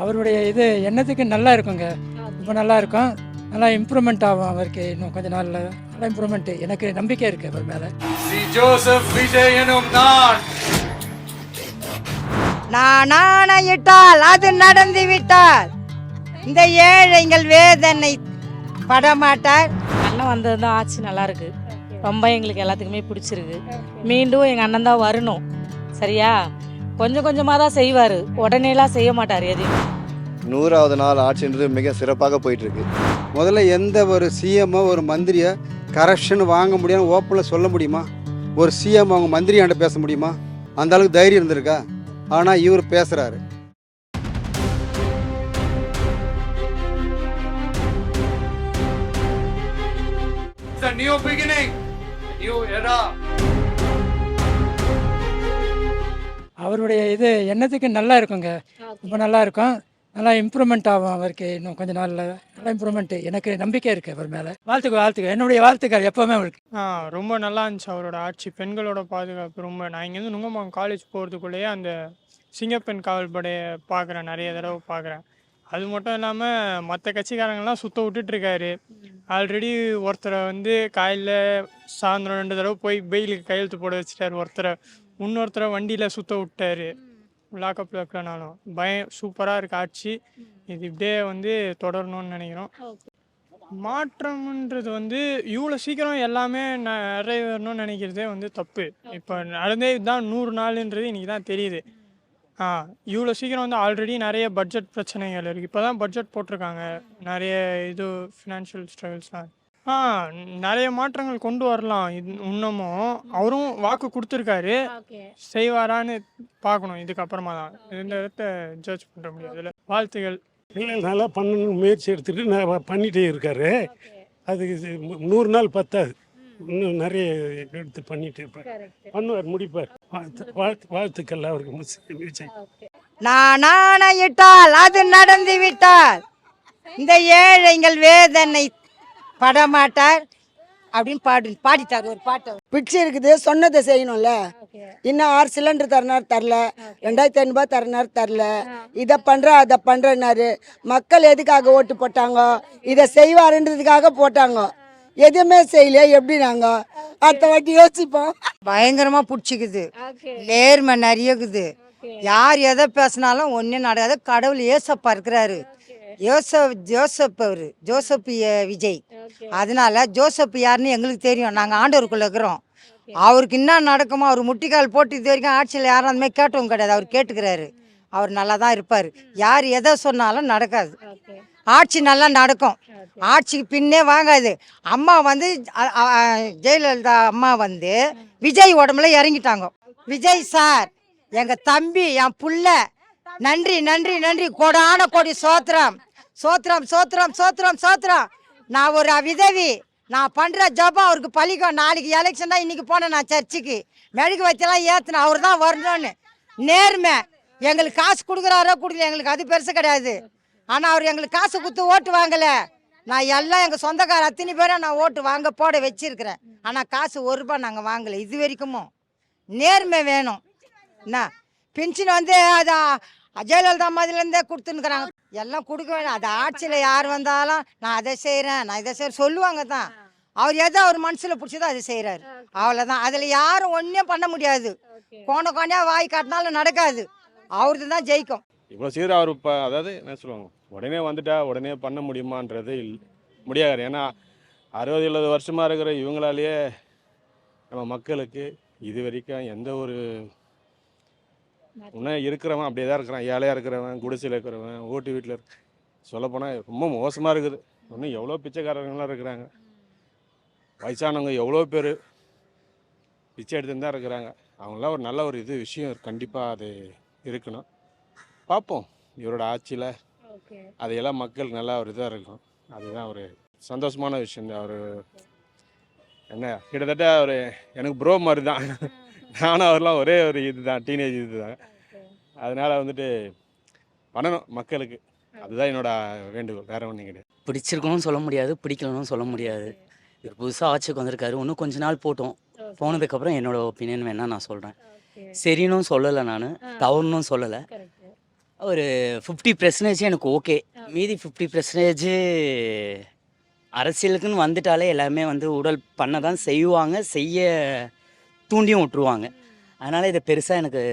அவருடைய இது எண்ணத்துக்கு நல்லா இருக்குங்க. ரொம்ப நல்லா இருக்கும். நல்லா இம்ப்ரூவ்மெண்ட் ஆகும் அவருக்கு. இன்னும் கொஞ்ச நாள்ல நல்லா இம்ப்ரூவ்மெண்ட் எனக்கு நம்பிக்கை இருக்கு அவர் மேல. ஜோசப் விஜய் எனும் நான் ஆணையிட்டால் அது நடந்து விட்டால் இந்த ஏழைகள் வேதனை படமாட்டார். அண்ணன் வந்தது தான் ஆட்சி நல்லா இருக்கு. ரொம்ப எங்களுக்கு எல்லாத்துக்குமே பிடிச்சிருக்கு. மீண்டும் எங்கள் அண்ணன் தான் வரணும். சரியா? கொஞ்சம் கொஞ்சமாக தான் செய்வார், உடனேலாம் செய்ய மாட்டார் எதையும். 100வது நாள் ஆட்சின்றது மிக சிறப்பாக போயிட்டுருக்கு. முதல்ல எந்த ஒரு சிஎம்ஓ ஒரு மந்திரியை கரப்ஷன் வாங்க முடியாமல் ஓப்பனில் சொல்ல முடியுமா? ஒரு சிஎம் அவங்க மந்திரியாண்ட பேச முடியுமா? அந்த அளவுக்கு தைரியம் இருந்திருக்கா? ஆனால் இவர் பேசுகிறாரு. New beginning, new era. அவருடைய இது எண்ணத்துக்கு நல்லா இருக்குங்க. ரொம்ப நல்லா இருக்கும். நல்லா இம்ப்ரூவ்மெண்ட் ஆகும் அவருக்கு. இன்னும் கொஞ்ச நாள்ல நல்லா இம்ப்ரூவ்மெண்ட் எனக்கு நம்பிக்கை இருக்கு அவர் மேல. வாழ்த்துக்கள் என்னுடைய வாழ்த்துக்கள் எப்பவுமே அவருக்கு. ரொம்ப நல்லா இருந்துச்சு அவரோட ஆட்சி. பெண்களோட பாதுகாப்பு ரொம்ப. நான் இங்கேருந்து நுங்கம்பாக்கம் காலேஜ் போகிறதுக்குள்ளேயே அந்த சிங்கப்பெண் காவல் படையை பார்க்குறேன், நிறைய தடவை பார்க்குறேன். அது மட்டும் இல்லாமல் மற்ற கட்சிக்காரங்கெல்லாம் சுத்த விட்டுட்ருக்காரு. ஆல்ரெடி ஒருத்தரை காலையில் சாயந்தரம் 2 தடவை போய் பெயிலுக்கு கையெழுத்து போட வச்சுட்டாரு. இன்னொருத்தரை வண்டியில் சுத்த விட்டாரு. லாக்அப்பில் இருக்கனாலும் சூப்பராக இருக்குது ஆட்சி. இது இப்படியே தொடரணும்னு நினைக்கிறோம். மாற்றம்ன்றது இவ்வளோ சீக்கிரம் எல்லாமே நிறைவேறணும்னு நினைக்கிறதே தப்பு. இப்போ நடந்தே தான் 100 நாளுன்றது இன்றைக்கி தான் தெரியுது. இவ்வளோ சீக்கிரம் ஆல்ரெடி நிறைய பட்ஜெட் பிரச்சனைகள் இருக்குது. இப்போ தான் பட்ஜெட் போட்டிருக்காங்க. நிறைய ஃபினான்ஷியல் ஸ்ட்ரகிள்ஸ்லாம் நிறைய மாற்றங்கள் கொண்டு வரலாம். இன்னமும் அவரும் வாக்கு கொடுத்துருக்காரு. செய்வாரான்னு பார்க்கணும். இதுக்கப்புறமா தான் இந்த இடத்த ஜட்ஜ் பண்ண முடியாது. இதில் வாழ்த்துகள். இல்லை, நல்லா பண்ணணும்னு முயற்சி எடுத்துகிட்டு நான் பண்ணிகிட்டே இருக்காரு. அதுக்கு 100 நாள் பத்தாது, இன்னும் நிறைய எடுத்து பண்ணிட்டு இருப்பார். பண்ணுவார், முடிப்பார். வாழ்த்துக்கள் அவருக்கு விஜய். நான் ஆணையிட்டால் அது நடந்து விட்டால் இந்த ஏழைகள் வேதனை படமாட்டார் அப்படின்னு பாடிட்டார் ஒரு பாட்டை. பிச்சை இருக்குது, சொன்னதை செய்யணும்ல. இன்னும் 6 சிலிண்டர் தரல, 2500 தரல, இதை பண்ற அதை பண்றனாரு. மக்கள் எதுக்காக ஓட்டு போட்டாங்க? இதை செய்வாருன்றதுக்காக போட்டாங்க. எதுவுமே செய்யல. எப்படி நாங்க அடுத்த வாட்டி யோசிப்போம். பயங்கரமா பிடிச்சிக்குது. நேர்மை நிறையக்குது. யார் எதை பேசினாலும் ஒன்றும் நடக்காது. கடவுள் ஏசப்பா இருக்கிறாரு. ஜோசப் விஜய். அதனால ஜோசப் யாருன்னு எங்களுக்கு தெரியும். நாங்கள் ஆண்டவருக்குள்ள இருக்கிறோம். அவருக்கு என்ன நடக்குமோ, அவர் முட்டிக்கால் போட்டு இது வரைக்கும் ஆட்சியில் யாரும் அந்த மாதிரி கேட்டவங்க கிடையாது. அவர் கேட்டுக்கிறாரு. அவர் நல்லா தான் இருப்பார். யார் எதை சொன்னாலும் நடக்காது. ஆட்சி நல்லா நடக்கும். ஆட்சிக்கு பின்னே வாங்காது. அம்மா ஜெயலலிதா அம்மா விஜய் உடம்புல இறங்கிட்டாங்க. விஜய் சார் எங்கள் தம்பி, என் புள்ள. நன்றி நன்றி நன்றி. கோடான கோடி சோத்திரம் சோத்திரம் சோத்திரம் சோத்திரம் சோத்திரம். நான் ஒரு விதவி. நான் பண்ணுற ஜபம் அவருக்கு பழிக்கும். நாளைக்கு எலெக்ஷன் தான். இன்றைக்கி போனேன் நான் சர்ச்சுக்கு. மெழுகு வச்செல்லாம் ஏற்றினேன். அவர் தான் வரணும்னு. நேர்மை. எங்களுக்கு காசு கொடுக்குறாரோ கொடுக்கல, எங்களுக்கு அது பெருசு கிடையாது. ஆனால் அவர் எங்களுக்கு காசு கொடுத்து ஓட்டு வாங்கலை. நான் எல்லாம் எங்கள் சொந்தக்கார அத்தனை பேரை நான் ஓட்டு வாங்க போட வச்சிருக்கிறேன். ஆனால் காசு 1 ரூபாய் நாங்கள் வாங்கலை இது வரைக்கும். நேர்மை வேணும். என்ன பென்ஷன் அது ஜெயலலிதா மாதிரிலேருந்தே கொடுத்துன்னுக்குறாங்க. எல்லாம் கொடுக்க வேணும். அது ஆட்சியில் யார் வந்தாலும் நான் அதை செய்கிறேன், நான் இதை செய்கிறேன் சொல்லுவாங்க தான். அவர் எதோ அவர் மனசில் பிடிச்சதோ அதை செய்கிறாரு. அவ்வளோதான். அதில் யாரும் ஒன்றும் பண்ண முடியாது. கோணையாக வாய் காட்டினாலும் நடக்காது. அவருக்கு தான் ஜெயிக்கும். இவ்வளோ சீக்கிரம் அவர் இப்போ அதாவது என்ன சொல்லுவாங்க, உடனே வந்துட்டா உடனே பண்ண முடியுமான்றது முடியாது. ஏன்னா 60-70 வருஷமாக இருக்கிற இவங்களாலேயே நம்ம மக்களுக்கு இது வரைக்கும் எந்த ஒரு இன்னும் இருக்கிறவன் அப்படியே தான் இருக்கிறான். ஏழையாக இருக்கிறவன், குடிசையில் இருக்கிறவன், ஓட்டு வீட்டில் சொல்லப்போனால் ரொம்ப மோசமாக இருக்குது. இன்னும் எவ்வளோ பிச்சைக்காரங்களாம் இருக்கிறாங்க. வயசானவங்க எவ்வளோ பேர் பிச்சை எடுத்துன்னு தான் இருக்கிறாங்க. அவங்களாம் ஒரு நல்ல ஒரு விஷயம் கண்டிப்பாக அது இருக்கணும். பார்ப்போம் இவரோட ஆட்சியில் அதையெல்லாம் மக்களுக்கு நல்லா ஒரு இதாக இருக்கும். அதுதான் ஒரு சந்தோஷமான விஷயம். அவர் என்ன கிட்டத்தட்ட அவர் எனக்கு ப்ரோ மாதிரி தான். நானும் அவர்லாம் ஒரே ஒரு இதுதான், டீனேஜ் இதுதான். அதனால் பண்ணணும் மக்களுக்கு. அதுதான் என்னோட வேண்டுகோள், வேறு ஒன்றும் கிடையாது. பிடிச்சிருக்கணும்னு சொல்ல முடியாது, பிடிக்கணும்னு சொல்ல முடியாது. இவர் புதுசாக ஆட்சிக்கு வந்திருக்காரு. இன்னும் கொஞ்ச நாள் போனதுக்கப்புறம் என்னோட ஒப்பீனியன் வேணால் நான் சொல்கிறேன். சரின்னு சொல்லலை, நான் தவறுன்னு சொல்லலை. ஒரு 50% எனக்கு ஓகே. மீதி 50% அரசியலுக்குன்னு வந்துட்டாலே எல்லாமே வந்து ஊழல் பண்ண தான் செய்வாங்க, செய்ய தூண்டியும் விட்டுருவாங்க. அதனால் இதை பெருசாக எனக்கு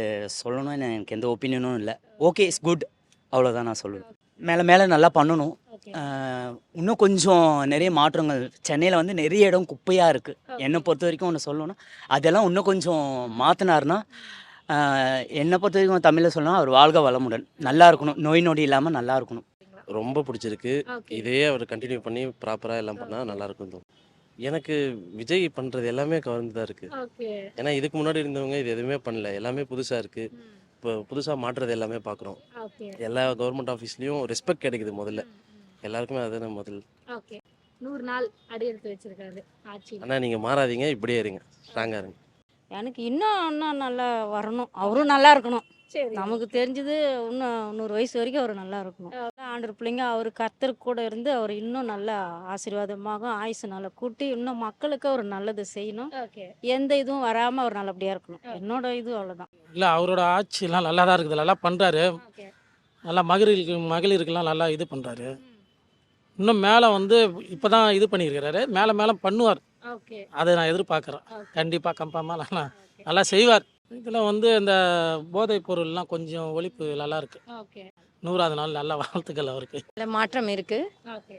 சொல்லணும்னு எனக்கு எந்த ஒப்பீனியனும் இல்லை. ஓகே, இட்ஸ் குட், அவ்வளோதான் நான் சொல்லுவேன். மேலே மேலே நல்லா பண்ணணும். இன்னும் கொஞ்சம் நிறைய மாற்றங்கள். சென்னையில் வந்து நிறைய இடம் குப்பையாக இருக்குது. என்னை பொறுத்த வரைக்கும் ஒன்று சொல்லணும்னா அதெல்லாம் இன்னும் கொஞ்சம் மாற்றினார்னா, என்னை பொறுத்த வரைக்கும் தமிழில் சொல்லணும், அவர் வாழ்க வளமுடன், நல்லா இருக்கணும், நோய் நொடி இல்லாமல் நல்லா இருக்கணும். ரொம்ப பிடிச்சிருக்கு. இதே அவர் கண்டினியூ பண்ணி ப்ராப்பராக எல்லாம் பண்ணால் நல்லாயிருக்கும் தோணும். எனக்கு விஜய் பண்ணுறது எல்லாமே கவர்ந்து தான் இருக்குது. ஏன்னா இதுக்கு முன்னாடி இருந்தவங்க இது எதுவுமே பண்ணல, எல்லாமே புதுசாக இருக்குது. இப்போ புதுசாக மாற்றுறது எல்லாமே பார்க்குறோம். எல்லா கவர்மெண்ட் ஆஃபீஸ்லேயும் ரெஸ்பெக்ட் கிடைக்குது முதல்ல. எல்லாருக்குமே அதுதான் முதல். 100 நாள் அடி எடுத்து வச்சிருக்காரு ஆட்சி. ஆனால் நீங்கள் மாறாதீங்க, இப்படியே இருங்க, ஸ்ட்ராங்காக இருங்க. எனக்கு இன்னும் நல்லா வரணும், அவரும் நல்லா இருக்கணும். சரி. நமக்கு தெரிஞ்சது இன்னும் 100 வயசு வரைக்கும் அவர் நல்லா இருக்கணும். ஆண்டர் பிள்ளைங்க அவர் கர்த்தர் கூட இருந்து அவர் இன்னும் நல்லா ஆசீர்வாதமாக ஆயுசு நல்லா கூட்டி இன்னும் மக்களுக்கு அவர் நல்லது செய்யணும். ஓகே. எந்த இதுவும் வராமல் அவர் நல்லபடியாக இருக்கணும். என்னோட இது அவ்வளோதான். இல்லை, அவரோட ஆட்சிலாம் நல்லா தான் இருக்குது, நல்லா பண்ணுறாரு. ஓகே. நல்லா மகளிருக்கெல்லாம் நல்லா இது பண்ணுறாரு. இன்னும் மேலே வந்து இப்போ தான் இது பண்ணியிருக்கிறாரு, மேலே மேலே பண்ணுவார். ஓகே. அதை நான் எதிர்பார்க்குறேன். ஓகே. கண்டிப்பாக கன்ஃபார்மாக நல்லா செய்வார். இதில் வந்து இந்த போதைப் பொருள்லாம் கொஞ்சம் ஒழிப்பு நல்லா இருக்கு. ஓகே. 100வது நாள் நல்ல வாழ்த்துக்கள் அவருக்கு. மாற்றம் இருக்குது, ஓகே.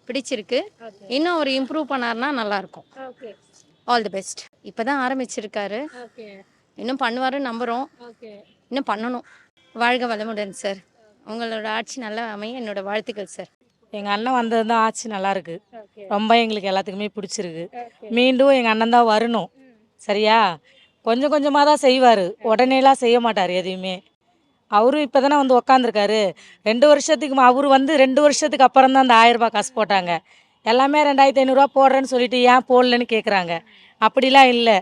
பிடிச்சிருக்கு. ஓகே. இன்னும் அவர் இம்ப்ரூவ் பண்ணார்னா நல்லாயிருக்கும். ஓகே. All the best. இப்போ தான் ஆரம்பிச்சிருக்காரு, ஓகே. இன்னும் பண்ணுவாருன்னு நம்புகிறோம். ஓகே. இன்னும் பண்ணணும். வாழ்க வளமுடன் சார். உங்களோட ஆட்சி நல்லா அமைய என்னோட வாழ்த்துக்கள் சார். எங்கள் அண்ணன் வந்தது தான் ஆட்சி நல்லா இருக்கு. ஓகே. ரொம்ப எங்களுக்கு எல்லாத்துக்குமே பிடிச்சிருக்கு. ஓகே. மீண்டும் எங்கள் அண்ணன் தான் வரணும். சரியா? கொஞ்சம் கொஞ்சமாக தான் செய்வார், உடனேலாம் செய்ய மாட்டார் எதையுமே. அவரும் இப்போ தானே வந்து உக்காந்துருக்காரு. 2 வருஷத்துக்கு அவர் வந்து 2 வருஷத்துக்கு அப்புறம் தான் அந்த 1000 ரூபாய் காசு போட்டாங்க. எல்லாமே 2500 போடுறேன்னு சொல்லிட்டு ஏன் போடலன்னு கேட்குறாங்க. அப்படிலாம் இல்லை.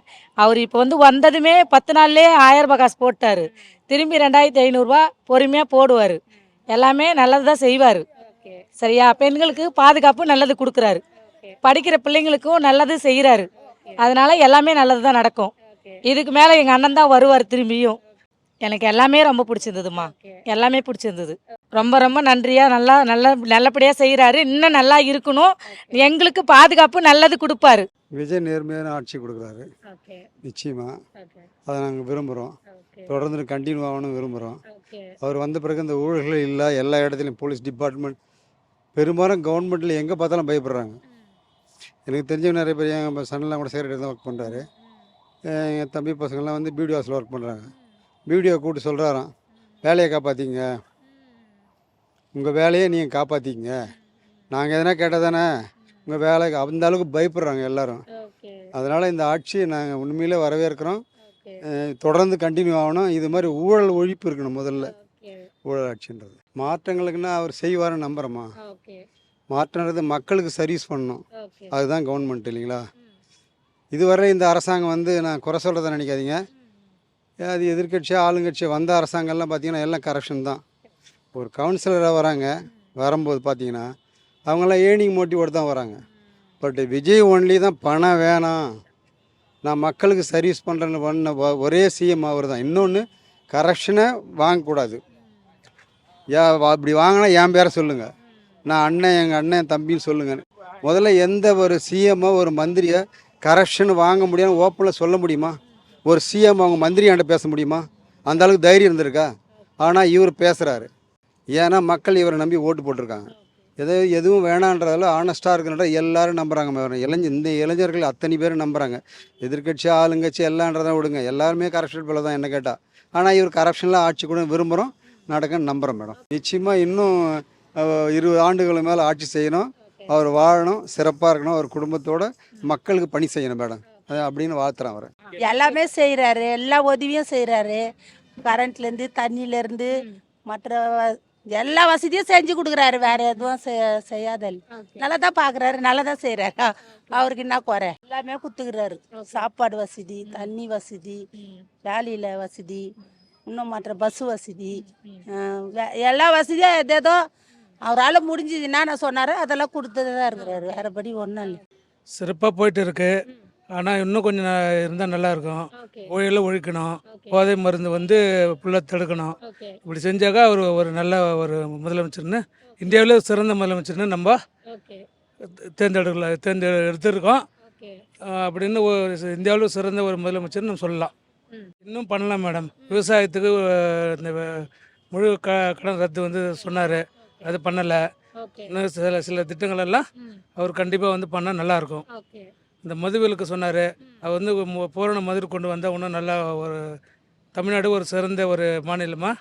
அவர் இப்போ வந்து வந்ததுமே 10 நாள்லேயே 1000 ரூபாய் காசு போட்டார். திரும்பி 2500 பொறுமையாக போடுவார். எல்லாமே நல்லது தான் செய்வார். ஓகே. சரியா? பெண்களுக்கு பாதுகாப்பு நல்லது கொடுக்குறாரு, படிக்கிற பிள்ளைங்களுக்கும் நல்லது செய்கிறாரு. அதனால எல்லாமே நல்லது தான் நடக்கும். இதுக்கு மேலே எங்கள் அண்ணன் தான் வருவார் திரும்பியும். எனக்கு எல்லாமே ரொம்ப பிடிச்சிருந்ததுமா, எல்லாமே பிடிச்சிருந்தது. ரொம்ப ரொம்ப நன்றியாக நல்லபடியாக செய்கிறாரு. இன்னும் நல்லா இருக்கணும், எங்களுக்கு பாதுகாப்பு நல்லது கொடுப்பாரு. விஜய் நேர்மையான ஆட்சி கொடுக்குறாரு, ஓகே. நிச்சயமாக. ஓகே. அதை நாங்கள் விரும்புகிறோம், ஓகே. தொடர்ந்து கண்டினியூ ஆகணும் விரும்புகிறோம். ஓகே. அவர் வந்த பிறகு இந்த ஊழல்கள் இல்லை, எல்லா இடத்துலையும் போலீஸ் டிபார்ட்மெண்ட் பெரும்பாலும் கவர்மெண்ட்டில் எங்கே பார்த்தாலும் பயப்படுறாங்க. எனக்கு தெரிஞ்சவங்க நிறைய பேர், எங்கள் சன்னெலாம் கூட செக்ரட்டரி தான் ஒர்க் பண்ணுறாரு. எங்கள் தம்பி பசங்கள்லாம் வந்து பிடிஓ ஹவுஸில் ஒர்க் பண்ணுறாங்க. பிடிஓ கூப்பிட்டு சொல்கிறாராம், வேலையை காப்பாற்றிங்க, உங்கள் வேலையை நீங்கள் காப்பாற்றிங்க, நாங்கள் எதனா கேட்டால் தானே உங்கள் வேலை. அந்த அளவுக்கு பயப்படுறாங்க எல்லாரும். ஓகே. அதனால் இந்த ஆட்சியை நாங்கள் உண்மையிலே வரவேற்கிறோம். ஓகே. தொடர்ந்து கண்டினியூ ஆகணும். இது மாதிரி ஊழல் ஒழிப்பு இருக்கணும் முதல்ல. ஓகே. ஊழல் ஆட்சின்றது மாற்றங்களுக்குன்னா அவர் செய்வாருன்னு நம்புகிறோமா? ஓகே. மாற்றன்றது மக்களுக்கு சர்வீஸ் பண்ணணும், ஓகே. அதுதான் கவர்மெண்ட் இல்லைங்களா? இதுவரை இந்த அரசாங்கம் வந்து நான் குறை சொல்கிறத நினைக்காதீங்க, அது எதிர்கட்சியாக ஆளுங்கட்சியாக வந்த அரசாங்கம்லாம் பார்த்திங்கன்னா எல்லாம் கரப்ஷன் தான். ஒரு கவுன்சிலராக வராங்க, வரும்போது பார்த்திங்கன்னா அவங்களாம் ஏர்னிங் மோட்டிவோடு தான் வராங்க. பட் விஜய் ஒன்லி தான் பணம் வேணாம், நான் மக்களுக்கு சர்வீஸ் பண்ணுறேன்னு பண்ண ஒரே சிஎம் அவர் தான். இன்னொன்று, கரப்ஷனை வாங்கக்கூடாது. அப்படி வாங்கினா என் பேரை சொல்லுங்கள், நான் அண்ணன், எங்கள் அண்ணன் தம்பின்னு சொல்லுங்கள். முதல்ல எந்த ஒரு சிஎம்மோ ஒரு மந்திரியை கரப்ஷன் வாங்க முடியாமல் ஓப்பனில் சொல்ல முடியுமா? ஒரு சிஎம் அவங்க மந்திரியாண்ட பேச முடியுமா? அந்த அளவுக்கு தைரியம் இருந்திருக்கா? ஆனால் இவர் பேசுகிறாரு. ஏன்னா மக்கள் இவரை நம்பி ஓட்டு போட்டிருக்காங்க. எதுவும் வேணான்றதால ஆனஸ்ட்டாக இருக்குன்ற எல்லாரும் நம்புகிறாங்க. இந்த இளைஞர்கள் அத்தனை பேரும் நம்புகிறாங்க. எதிர்கட்சி ஆளுங்கட்சி எல்லான்றதான் விடுங்க, எல்லாருமே கரப்ஷன் போல தான் என்ன கேட்டால். ஆனால் இவர் கரப்ஷனில் ஆட்சி கூட விரும்புகிறோம், நடக்குன்னு நம்புகிறோம் மேடம். நிச்சயமாக இன்னும் 20 ஆண்டுகள் மேலே ஆட்சி செய்யணும், அவர் வாழணும், சிறப்பாக இருக்கணும், அவர் குடும்பத்தோட மக்களுக்கு பணி செய்யணும் மேடம், அப்படின்னு வாழ்த்துறேன் அவரை. எல்லாமே செய்கிறாரு, எல்லா உதவியும் செய்கிறாரு. கரண்ட்லேருந்து தண்ணியிலேருந்து மற்ற எல்லா வசதியும் செஞ்சு கொடுக்குறாரு. வேறு எதுவும் செய்யாத நல்லா தான் பார்க்குறாரு, நல்லா தான் செய்கிறாரு. அவருக்கு என்ன குறை? எல்லாமே கொடுத்துக்கிறாரு. சாப்பாடு வசதி, தண்ணி வசதி, வேலையில் வசதி, இன்னும் மற்ற பஸ் வசதி, எல்லா வசதியும் எதேதோ அவரால் முடிஞ்சது என்னென்ன சொன்னாரோ அதெல்லாம் கொடுத்துட்டு தான் இருக்கிறாரு. வேறுபடி ஒன்றும் இல்லை. சிறப்பாக போயிட்டு இருக்கு. ஆனால் இன்னும் கொஞ்சம் இருந்தால் நல்லாயிருக்கும். ஓகே ஊழலை ஒழிக்கணும், ஓகே போதை மருந்து வந்து ஃபுல்லாக தடுக்கணும். ஓகே இப்படி செஞ்சாக்கா அவர் ஒரு நல்ல ஒரு முதலமைச்சர்னு, இந்தியாவிலே சிறந்த முதலமைச்சர்னு நம்ம ஓகே எடுத்திருக்கோம். ஓகே அப்படின்னு இந்தியாவில் சிறந்த ஒரு முதலமைச்சர்னு நம்ம சொல்லலாம். ம் இன்னும் பண்ணலாம் மேடம். விவசாயத்துக்கு இந்த முழு கடன் ரத்து வந்து சொன்னார், அது பண்ணலை. ஓகே இன்னும் சில சில திட்டங்கள் எல்லாம் ம் அவர் கண்டிப்பாக வந்து பண்ணால் நல்லாயிருக்கும். ஓகே இந்த மதுவிலக்கு சொன்னார், அது வந்து பூரண மது கொண்டு வந்தால் இன்னும் நல்லா ஒரு தமிழ்நாடு ஒரு சிறந்த ஒரு மாநிலமாக,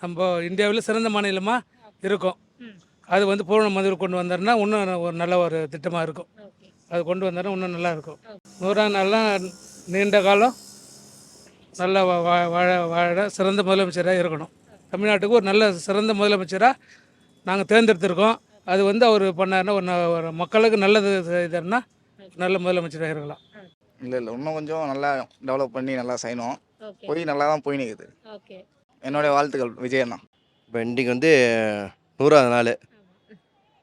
நம்ம இந்தியாவில் சிறந்த மாநிலமாக இருக்கும். ம் அது வந்து பூரண மது கொண்டு வந்தாருன்னா இன்னும் ஒரு நல்ல ஒரு திட்டமாக இருக்கும். ஓகே அது கொண்டு வந்தாருன்னா இன்னும் நல்லா இருக்கும். 100ஆம் நாள்லாம் நீண்ட காலம் நல்லா வாழ சிறந்த முதலமைச்சராக இருக்கணும். தமிழ்நாட்டுக்கு ஒரு நல்ல சிறந்த முதலமைச்சராக நாங்கள் தேர்ந்தெடுத்திருக்கோம். அது வந்து அவர் பண்ணாருன்னா ஒரு மக்களுக்கு நல்லது செய்தாருன்னா நல்ல முதலமைச்சராக இருக்கலாம். இல்லை இன்னும் கொஞ்சம் நல்லா டெவலப் பண்ணி நல்லா செய்யணும். ஓகே நல்லா தான் போய் நிற்குது. ஓகே என்னுடைய வாழ்த்துக்கள் விஜயண்ணா. இப்போ இன்றைக்கி வந்து 100ஆவது நாள்.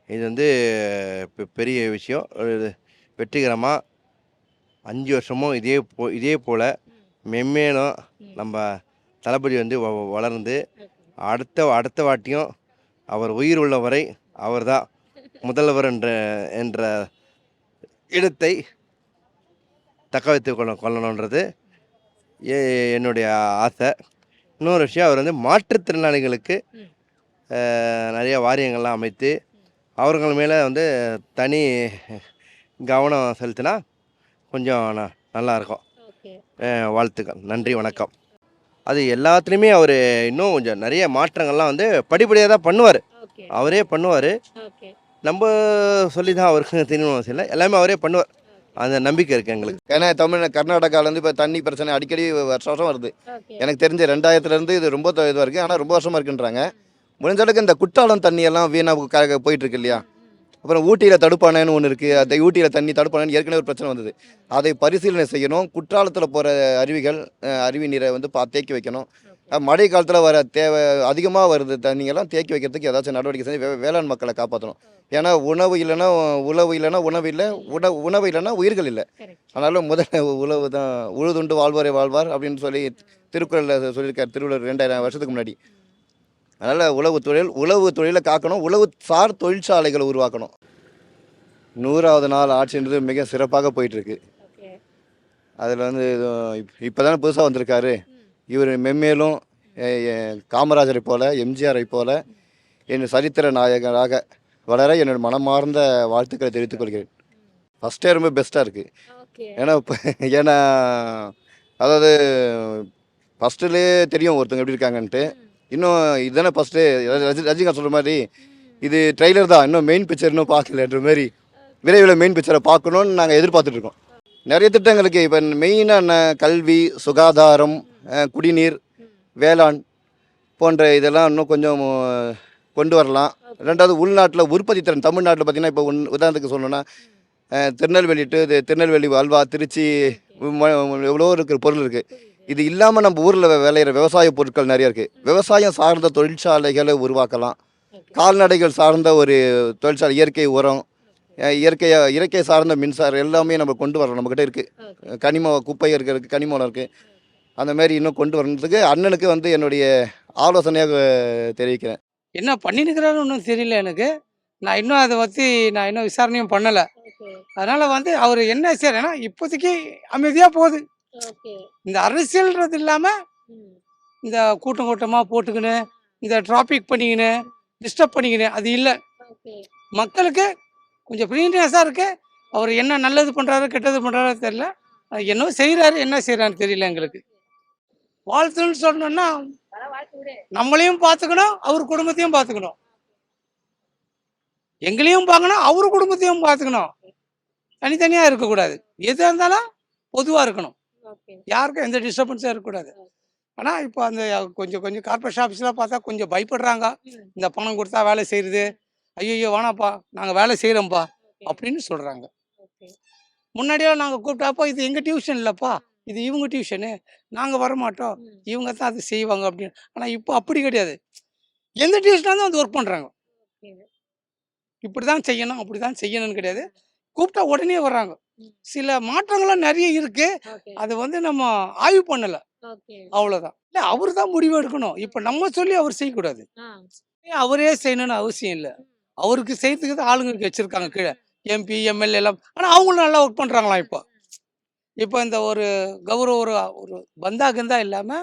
இது வந்து இப்போ பெரிய விஷயம். ஒரு வெற்றிகரமாக 5 வருஷமும் இதே போல் மென்மேலும் நம்ம தளபதி வந்து வளர்ந்து அடுத்த வாட்டியும் அவர் உயிர் உள்ள வரை அவர் தான் முதல்வர் என்ற இடத்தை தக்க வைத்து கொள்ளணுன்றது என்னுடைய ஆசை. இன்னொரு விஷயம், அவர் வந்து மாற்றுத்திறனாளிகளுக்கு நிறைய வாரியங்கள்லாம் அமைத்து அவர்கள் மேலே வந்து தனி கவனம் செலுத்தினா கொஞ்சம் நல்லாயிருக்கும். ஓகே வாழ்த்துக்கள், நன்றி, வணக்கம். அது எல்லாத்துலேயுமே அவர் இன்னும் கொஞ்சம் நிறைய மாற்றங்கள்லாம் வந்து படிப்படியாக தான் பண்ணுவார். ஓகே அவரே பண்ணுவார். ஓகே நம்ம சொல்லி தான் அவருக்கு தெரியணும் அவசியம் இல்லை, எல்லாமே அவரே பண்ணுவார். அந்த நம்பிக்கை இருக்குது எங்களுக்கு. ஏன்னா கர்நாடகாவிலேருந்து இப்போ தண்ணி பிரச்சனை அடிக்கடி வருஷம் வருது. ஓகே எனக்கு தெரிஞ்ச 2000 இது ரொம்ப இதுவாக இருக்குது. ஆனால் ரொம்ப வருஷமாக இருக்குன்றாங்க. முடிஞ்ச அளவுக்கு இந்த குற்றாலம் தண்ணியெல்லாம் வீணாக போயிட்டுருக்கு இல்லையா. அப்புறம் ஊட்டியில் தடுப்பானைன்னு ஒன்று இருக்குது. அந்த ஊட்டியில் தண்ணி தடுப்பானைன்னு ஏற்கனவே ஒரு பிரச்சனை வந்தது. அதை பரிசீலனை செய்யணும். குற்றாலத்தில் போகிற அருவி நீரை வந்து தேக்கி வைக்கணும். மழை காலத்தில் வர அதிகமாக வருது தண்ணியெல்லாம் தேக்கி வைக்கிறதுக்கு ஏதாச்சும் நடவடிக்கை செஞ்சு வேளாண் மக்களை காப்பாற்றணும். ஏன்னா உணவு இல்லைன்னா உணவு இல்லை, உணவு இல்லைன்னா உயிர்கள் இல்லை. அதனால முதல்ல உழவு தான். உழுதுண்டு வாழ்வாரே வாழ்வார் அப்படின்னு சொல்லி திருக்குறளில் சொல்லியிருக்கார் திருவள்ளுவர் 2000 வருஷத்துக்கு முன்னாடி. அதனால் உழவு தொழிலை காக்கணும். உழவு சார் தொழிற்சாலைகளை உருவாக்கணும். 100ஆவது நாள் ஆட்சின்றது மிக சிறப்பாக போயிட்டுருக்கு. ஓகே அதில் வந்து இப்போ தானே புதுசாக வந்திருக்காரு. இவர் மென்மேலும் காமராஜரை போல, எம்ஜிஆரை போல என் சரித்திர நாயகராக வளர என்னோட மனமார்ந்த வாழ்த்துக்களை தெரிவித்துக் கொள்கிறேன். ஃபஸ்ட்டே ரொம்ப பெஸ்ட்டாக இருக்குது. ஓகே ஏன்னா அதாவது ஃபஸ்ட்டுலேயே தெரியும் ஒருத்தவங்க எப்படி இருக்காங்கன்ட்டு. இன்னும் இதுதானே ஃபஸ்ட்டு ரஜினிகாந்த் சொல்கிற மாதிரி இது ட்ரெய்லர் தான், இன்னும் மெயின் பிக்சர் இன்னும் பார்க்கலன்ற மாதிரி. விரைவில் மெயின் பிக்சரை பார்க்கணுன்னு நாங்கள் எதிர்பார்த்துட்ருக்கோம். நிறைய திட்டங்களுக்கு இப்போ மெயினான கல்வி, சுகாதாரம், குடிநீர், வேளாண் போன்ற இதெல்லாம் இன்னும் கொஞ்சம் கொண்டு வரலாம். ரெண்டாவது உள்நாட்டில் உற்பத்தி திறன். தமிழ்நாட்டில் பார்த்திங்கன்னா இப்போ உதாரணத்துக்கு சொல்லணுன்னா திருநெல்வேலி அல்வா, திருச்சி எவ்வளோ இருக்கிற பொருள் இருக்குது. இது இல்லாமல் நம்ம ஊரில் விளையிற விவசாய பொருட்கள் நிறையா இருக்குது. விவசாயம் சார்ந்த தொழிற்சாலைகளை உருவாக்கலாம். கால்நடைகள் சார்ந்த ஒரு தொழிற்சாலை, இயற்கை உரம், இயற்கை சார்ந்த மின்சாரம் எல்லாமே நம்ம கொண்டு வரலாம். நம்மக்கிட்ட இருக்குது. குப்பை இருக்கிறதுக்கு கனிமம் இருக்குது. அந்த மாதிரி இன்னும் கொண்டு வரணுன்றதுக்கு அண்ணனுக்கு வந்து என்னுடைய ஆலோசனையாக தெரிவிக்கிறேன். என்ன பண்ணிருக்கிறாரு ஒன்றும் தெரியல எனக்கு. நான் இன்னும் அதை பற்றி இன்னும் விசாரணையும் பண்ணலை. அதனால் வந்து அவர் என்ன செய்யறேன்னா இப்போதைக்கு அமைதியாக போகுது. இந்த அரசியல்ன்றது இல்லாமல் இந்த கூட்டமாக போட்டுக்கின்னு இந்த டிராஃபிக் பண்ணிக்கின்னு டிஸ்டர்ப் பண்ணிக்கின்னு அது இல்லை. மக்களுக்கு கொஞ்சம் ஃப்ரீனஸாக இருக்குது. அவர் என்ன நல்லது பண்ணுறாரு கெட்டது பண்ணுறாரு தெரியல. அது என்ன செய்கிறாருன்னு தெரியல எங்களுக்கு. வாழ்த்துன்னு சொல்லணும்னா நம்மளையும் பார்த்துக்கணும், அவர் குடும்பத்தையும் பார்த்துக்கணும். எங்களையும் பார்க்கணும், அவர் குடும்பத்தையும் பார்த்துக்கணும். தனித்தனியாக இருக்கக்கூடாது. எதாக இருந்தாலும் பொதுவாக இருக்கணும். யாருக்கும் எந்த டிஸ்டர்பன்ஸாக இருக்கக்கூடாது. ஆனால் இப்போ அந்த கொஞ்சம் கார்பரேஷன் ஆஃபீஸ்லாம் பார்த்தா கொஞ்சம் பயப்படுறாங்க. இந்த பணம் கொடுத்தா வேலை செய்கிறது, ஐயோ வேணாப்பா நாங்கள் வேலை செய்கிறோம்ப்பா அப்படின்னு சொல்கிறாங்க. முன்னாடியெல்லாம் நாங்கள் கூப்பிட்டாப்பா இது எங்கள் டியூஷன் இல்லைப்பா, இது இவங்க டியூஷனு, நாங்கள் வரமாட்டோம், இவங்க தான் அது செய்வாங்க அப்படின்னு. ஆனால் இப்போ அப்படி கிடையாது. எந்த டியூஷனாக தான் வந்து ஒர்க் பண்ணுறாங்க. இப்படி தான் செய்யணும் அப்படி தான் செய்யணும்னு கிடையாது. கூப்பிட்டா உடனே வர்றாங்க. சில மாற்றங்கள்லாம் நிறைய இருக்கு. அது வந்து நம்ம ஆய்வு பண்ணல. அவ்வளோதான். இல்ல அவரு தான் முடிவு எடுக்கணும். இப்ப நம்ம சொல்லி அவர் செய்யக்கூடாது. அவரே செய்யணும்னு அவசியம் இல்ல. அவருக்கு செய்யறதுக்கு தான் ஆளுங்க வச்சிருக்காங்க கீழ. எம்பி, எம்எல்ஏ எல்லாம். ஆனா அவங்களும் நல்லா ஒர்க் பண்றாங்களாம் இப்போ. இப்போ இந்த ஒரு கௌரவ ஒரு ஒரு பந்தா கிந்தா இல்லாம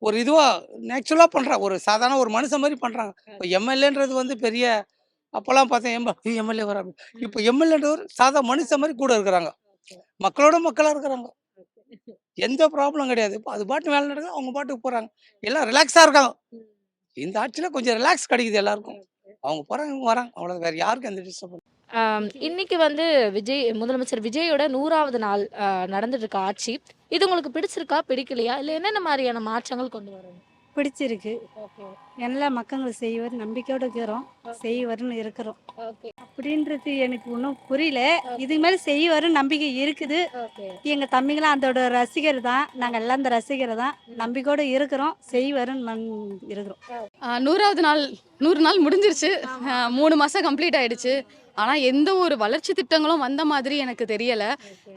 ஒரு இதுவா நேச்சுரலா பண்றாங்க. ஒரு சாதாரண ஒரு மனுஷன் மாரி பண்றாங்க. இப்போ எம்எல்ஏன்றது வந்து பெரிய அப்போலாம் பார்த்தேன் எம்எல்ஏ வராங்க. இப்போ எம்எல்ஏன்றவர் சாதா மனுஷன் மாரி கூட இருக்கிறாங்க. மக்களோட மக்களா இருக்கிறாங்க. எந்த ப்ராப்ளம் கிடையாது. இப்போ அது பாட்டு வேலை நடக்குது. அவங்க பாட்டுக்கு போறாங்க. எல்லாம் ரிலாக்ஸா இருக்காங்க. இந்த ஆட்சியில கொஞ்சம் ரிலாக்ஸ் கிடைக்குது எல்லாருக்கும். அவங்க போறாங்க, இவங்க வராங்க. அவ்வளோதான். வேற யாருக்கும் எந்த டிஸ்டர்ப் இன்னைக்கு வந்து முதலமைச்சர் விஜயோட 100வது நாள் நடந்துட்டு இருக்க ஆட்சி. இது உங்களுக்கு பிடிச்சிருக்கா, பிடிக்கலையா? இல்ல என்னென்ன மாதிரியான மாற்றங்கள் கொண்டு வரணும்? பிடிச்சிருக்கு. ஓகே. எல்லா மக்களும் செய்வார் நம்பிக்கையோடு இருக்கிறோம், செய்வாருன்னு இருக்கிறோம். ஓகே. அப்படின்றது எனக்கு ஒன்றும் புரியல. இதுக்கு மேலே செய்வாருன்னு நம்பிக்கை இருக்குது. ஓகே. எங்கள் தம்பிங்களாம் அதோட ரசிகர் தான், நாங்கள் எல்லாம் அந்த ரசிகர் தான், நம்பிக்கையோடு இருக்கிறோம், செய்வாருன்னு இருக்கிறோம். 100வது நாள் 100 நாள் முடிஞ்சிருச்சு. 3 மாதம் கம்ப்ளீட் ஆயிடுச்சு. ஆனால் எந்த ஒரு வளர்ச்சி திட்டங்களும் வந்த மாதிரி எனக்கு தெரியலை.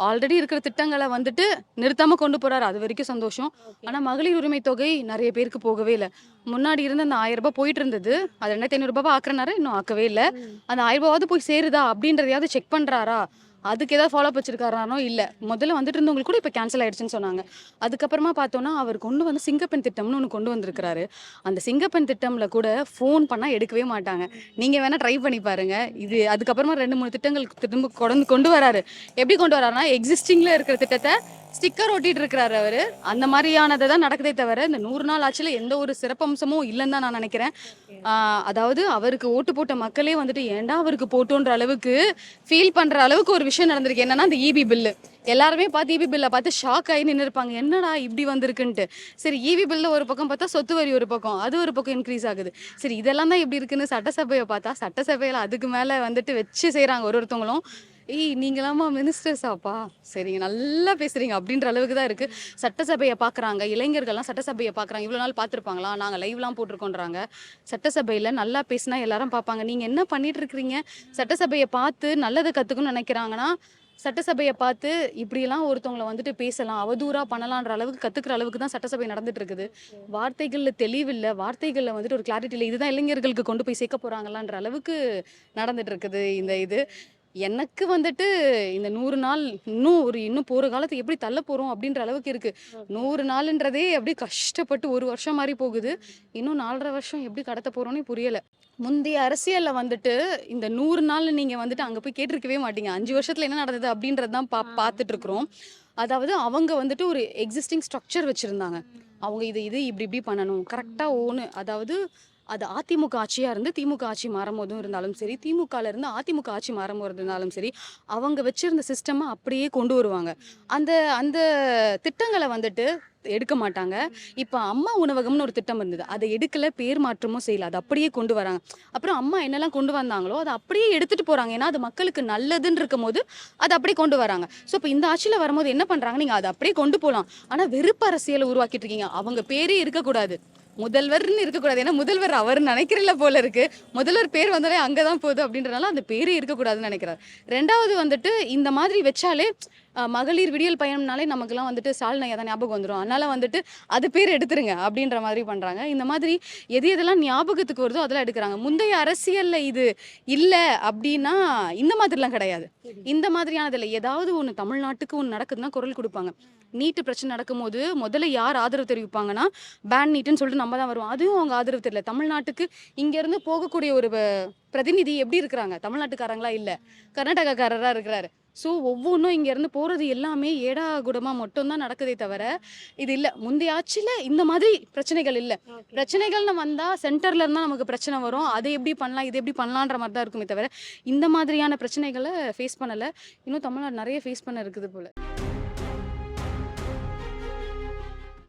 ஆல்ரெடி இருக்கிற திட்டங்களை வந்துட்டு நிறுத்தாமல் கொண்டு போகிறாரு, அது வரைக்கும் சந்தோஷம். ஆனால் மகளிர் உரிமை தொகை நிறைய பேருக்கு போகவே இல்லை. முன்னாடி இருந்த அந்த 1000 ரூபாய் போயிட்டு இருந்தது, அது 2500 ரூபாய் ஆக்குறனாரு, இன்னும் ஆக்கவே இல்லை. அந்த 1000 ரூபாவது போய் சேருதா அப்படின்றதையாவது செக் பண்ணுறாரா? அதுக்கு ஏதாவது ஃபாலோ அப் வச்சிருக்காரானோ இல்லை. முதல்ல வந்துட்டு இருந்தவங்களுக்கு கூட இப்போ கேன்சல் ஆயிடுச்சுன்னு சொன்னாங்க. அதுக்கப்புறமா பார்த்தோன்னா அவர் கொண்டு வந்து சிங்கப்பெண் திட்டம்னு ஒன்று கொண்டு வந்திருக்கிறாரு. அந்த சிங்கப்பெண் திட்டம்ல கூட ஃபோன் பண்ணால் எடுக்கவே மாட்டாங்க. நீங்கள் வேணால் ட்ரை பண்ணி பாருங்க. இது அதுக்கப்புறமா 2-3 திட்டங்கள் திரும்ப கொண்டு வராரு. எப்படி கொண்டு வராருன்னா, எக்ஸிஸ்டிங்கில் இருக்கிற திட்டத்தை ஸ்டிக்கர் ஒட்டிட்டு இருக்கிறாரு அவர். அந்த மாதிரியானதை தான் நடக்குதே தவிர இந்த 100 நாள் ஆட்சியில் எந்த ஒரு சிறப்பம்சமும் இல்லைன்னு தான் நான் நினைக்கிறேன். அதாவது அவருக்கு ஓட்டு போட்ட மக்களே வந்துட்டு ஏன்டா அவருக்கு போட்டோன்ற அளவுக்கு ஃபீல் பண்ணுற அளவுக்கு ஒரு விஷயம் நடந்திருக்கு. என்னன்னா, அந்த இபி பில்லு எல்லாருமே பார்த்து இபி பில்லை பார்த்து ஷாக் ஆகி நின்று இருப்பாங்க, என்னடா இப்படி வந்திருக்குன்ட்டு. சரி, இபி பில்ல ஒரு பக்கம் பார்த்தா சொத்து வரி ஒரு பக்கம், அது ஒரு பக்கம் இன்க்ரீஸ் ஆகுது. சரி, இதெல்லாம் தான் இப்படி இருக்குன்னு சட்டசபையை பார்த்தா சட்டசபையில் அதுக்கு மேலே வந்துட்டு வச்சு செய்கிறாங்க ஒருத்தவங்களும். நீங்களாமா மினிஸ்டர்ஸாப்பா, சரிங்க நல்லா பேசுகிறீங்க அப்படின்ற அளவுக்கு தான் இருக்குது. சட்டசபையை பார்க்குறாங்க, இளைஞர்கள்லாம் சட்டசபையை பார்க்குறாங்க. இவ்வளோ நாள் பார்த்துருப்பாங்களா, நாங்கள் லைவ்லாம் போட்டிருக்கோன்றாங்க. சட்டசபையில் நல்லா பேசினா எல்லாரும் பார்ப்பாங்க. நீங்கள் என்ன பண்ணிட்டு இருக்கிறீங்க? சட்டசபையை பார்த்து நல்லதை கற்றுக்கணும்னு நினைக்கிறாங்கன்னா, சட்டசபையை பார்த்து இப்படியெல்லாம் ஒருத்தவங்களை வந்துட்டு பேசலாம், அவதூறாக பண்ணலான்ற அளவுக்கு கற்றுக்கிற அளவுக்கு தான் சட்டசபை நடந்துட்டு இருக்குது. வார்த்தைகளில் தெளிவில்லை, வார்த்தைகளில் வந்துட்டு ஒரு கிளாரிட்டி இல்லை. இதுதான் இளைஞர்களுக்கு கொண்டு போய் சேர்க்க போகிறாங்களான்ற அளவுக்கு நடந்துட்டு இருக்குது இந்த இது. எனக்கு வந்துட்டு இந்த 100 நாள் இன்னும் போகிற காலத்துக்கு எப்படி தள்ள போகிறோம் அப்படின்ற அளவுக்கு இருக்குது. 100 நாளுன்றதே அப்படி கஷ்டப்பட்டு 1 வருஷம் மாதிரி போகுது. இன்னும் 4.5 வருஷம் எப்படி கடத்த போகிறோன்னே புரியலை. முந்தைய அரசியலில் வந்துட்டு இந்த 100 நாள் நீங்கள் வந்துட்டு அங்கே போய் கேட்டிருக்கவே மாட்டீங்க. 5 வருஷத்தில் என்ன நடந்தது அப்படின்றது தான் பார்த்துட்ருக்குறோம். அதாவது அவங்க வந்துட்டு ஒரு எக்ஸிஸ்டிங் ஸ்ட்ரக்சர் வச்சுருந்தாங்க. அவங்க இது இப்படி பண்ணணும் கரெக்டாக அதாவது அது அதிமுக ஆட்சியாக இருந்து திமுக ஆட்சி மாறும்போதும் இருந்தாலும் சரி, திமுகலேருந்து அதிமுக ஆட்சி மாறும்போது இருந்தாலும் சரி, அவங்க வச்சுருந்த சிஸ்டமை அப்படியே கொண்டு வருவாங்க. அந்த அந்த திட்டங்களை வந்துட்டு எடுக்க மாட்டாங்க. இப்போ அம்மா உணவகம்னு ஒரு திட்டம் இருந்தது, அதை எடுக்கல, பேர் மாற்றமும் செய்யல, அது அப்படியே கொண்டு வராங்க. அப்புறம் அம்மா என்னெல்லாம் கொண்டு வந்தாங்களோ அதை அப்படியே எடுத்துகிட்டு போகிறாங்க. ஏன்னா அது மக்களுக்கு நல்லதுன்னு இருக்கும் போது அதை அப்படியே கொண்டு வராங்க. ஸோ இப்போ இந்த ஆட்சியில் வரும்போது என்ன பண்ணுறாங்க, நீங்கள் அதை அப்படியே கொண்டு போகலாம், ஆனால் வெறுப்பு அரசியலை உருவாக்கிட்டு இருக்கீங்க. அவங்க பேரே இருக்கக்கூடாது, முதல்வர்னு இருக்கக்கூடாது. ஏன்னா முதல்வர் அவர் நினைக்கிறல போல இருக்கு, முதல்வர் பேர் வந்தாலே அங்கே தான் போகுது அப்படின்றனால அந்த பேரே இருக்கக்கூடாதுன்னு நினைக்கிறார். 2வது வந்துட்டு இந்த மாதிரி வச்சாலே மகளிர் விடியல் பயணம்னாலே நமக்குலாம் வந்துட்டு ஸ்டாலின் தான் ஞாபகம் வந்துடும். அதனால வந்துட்டு அது பேர் எடுத்துருங்க அப்படின்ற மாதிரி பண்ணுறாங்க. இந்த மாதிரி எதெல்லாம் ஞாபகத்துக்கு வருதோ அதெல்லாம் எடுக்கிறாங்க. முந்தைய அரசியலில் இது இல்லை அப்படின்னா இந்த மாதிரிலாம் கிடையாது. இந்த மாதிரியானது இல்லை. ஏதாவது ஒன்று தமிழ்நாட்டுக்கு ஒன்று நடக்குதுன்னா குரல் கொடுப்பாங்க. நீட்டு பிரச்சனை நடக்கும்போது முதல்ல யார் ஆதரவு தெரிவிப்பாங்கன்னா, பேன் நீட்டுன்னு சொல்லிட்டு நம்ம தான் வருவோம். அதுவும் அவங்க ஆதரவு தெரியல. தமிழ்நாட்டுக்கு இங்கேருந்து போகக்கூடிய ஒரு பிரதிநிதி எப்படி இருக்கிறாங்க, தமிழ்நாட்டுக்காரங்களா இல்லை, கர்நாடகாக்காரராக இருக்கிறாரு. ஸோ ஒவ்வொன்றும் இங்கேருந்து போகிறது எல்லாமே ஏடாகுடமாக மட்டும்தான் நடக்குதே தவிர இது இல்லை. முந்தைய ஆட்சியில் இந்த மாதிரி பிரச்சனைகள் இல்லை. பிரச்சனைகள்னு வந்தால் சென்டரில் இருந்தால் நமக்கு பிரச்சனை வரும், அதை எப்படி பண்ணலாம் இது எப்படி பண்ணலான்ற மாதிரி தான் இருக்குமே தவிர இந்த மாதிரியான பிரச்சனைகளை ஃபேஸ் பண்ணலை. இன்னும் தமிழ்நாடு நிறைய ஃபேஸ் பண்ண இருக்குது போல்.